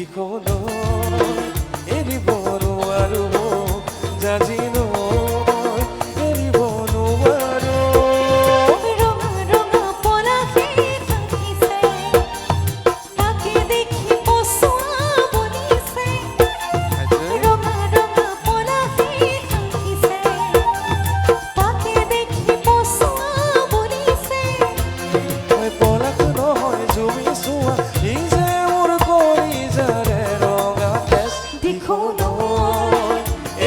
দিখনো এৰিব নোৱাৰো জাজিনো এৰিব নোৱাৰো ৰঙা ৰঙা পলাশে থাকিছে তাকে দেখি পচোৱা বলিছে ৰঙা ৰঙা পলাশে থাকিছে তাকে দেখি পচোৱা বলিছে মই পলাশ নহয় জুমি চোৱা ই যে মোৰ কলিজাৰে ৰঙা তেজ দিখনো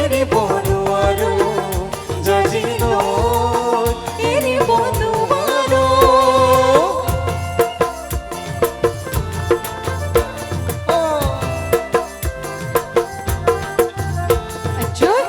এৰিব নোৱাৰো জাজিনো এৰিব নোৱাৰো আজয়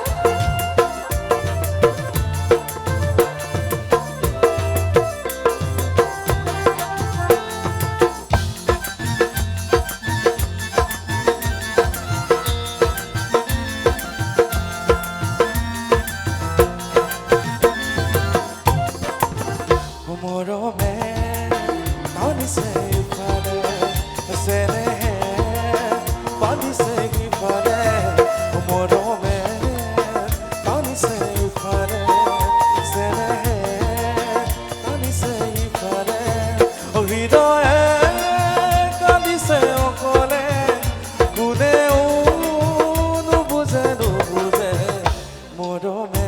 মৰমে টানিছে ইফালে চেনেহে বান্ধিছে সিফালে মৰমে টানিছে ইফালে চেনেহে টানিছে ইফালে হৃদয়ে কান্দিছে অকলে কোনেও নুবুজে নুবুজে মৰমে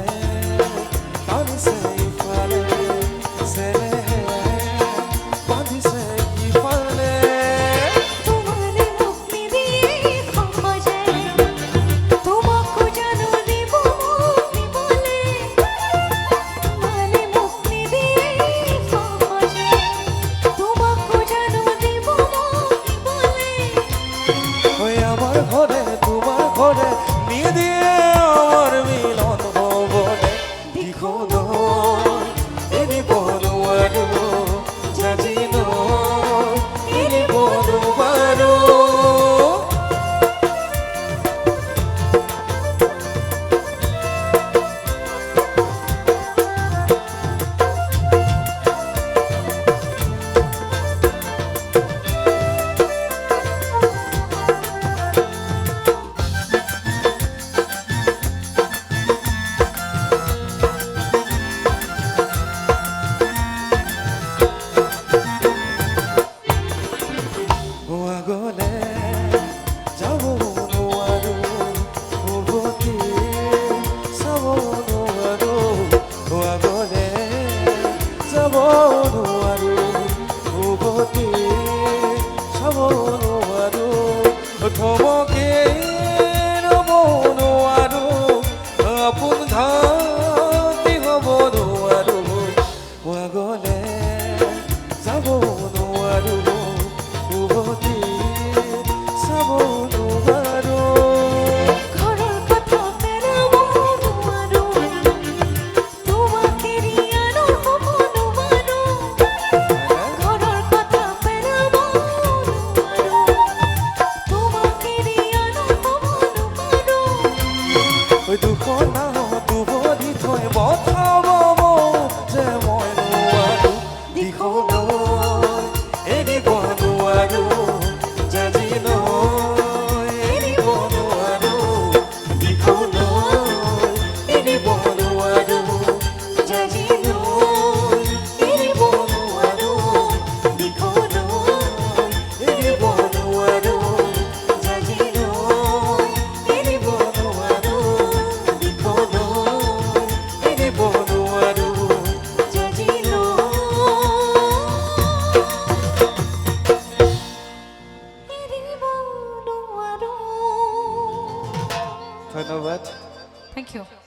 টানিছে ইফালে চেনেহে বান্ধিছে সিফালে তোমারে মুক্তি দিয়ে সহজে তোমাকো জানো দিব বলে তোমারে মুক্তি দিয়ে সহজে তোমাকো জানো দিব বলে ওই আমার ঘরে তোমার ঘরে নিদিয়ে আমার মিলন ভবনে দিখনো এরিব নোৱাৰো জাজিনো এৰিব নোৱাৰো আগলে যাব নোৱাৰো উভতি চাব নোৱাৰো আগলে যাব নোৱাৰো উভতি চাব নোৱাৰো থমকে ৰ'ব নোৱাৰো আপোন ঘাটি হ'ব নোৱাৰো আগলে যাব নোৱাৰো উভতি চাব নোৱাৰো ঘৰৰ কথা পেলাব নোৱাৰো তোমাক এৰি আনৰ হ'ব নোৱাৰো ঘৰৰ কথা পেলাব নোৱাৰো তোমাক এৰি আনৰ হ'ব নোৱাৰো ওই দুখন নাৱত উভতি থৈ বঠাব যে মই নোৱাৰো দিখনো এৰিব নোৱাৰো জাজিনো এৰিব নোৱাৰো দিখনো এৰিব নোৱাৰো জাজিনো এৰিব নোৱাৰো দিখনো এৰিব নোৱাৰো জাজিনো এৰিব নোৱাৰো দিখনো এৰিব নোৱাৰো জাজিনো এৰিব নোৱাৰো ধন্যবাদ Thank you.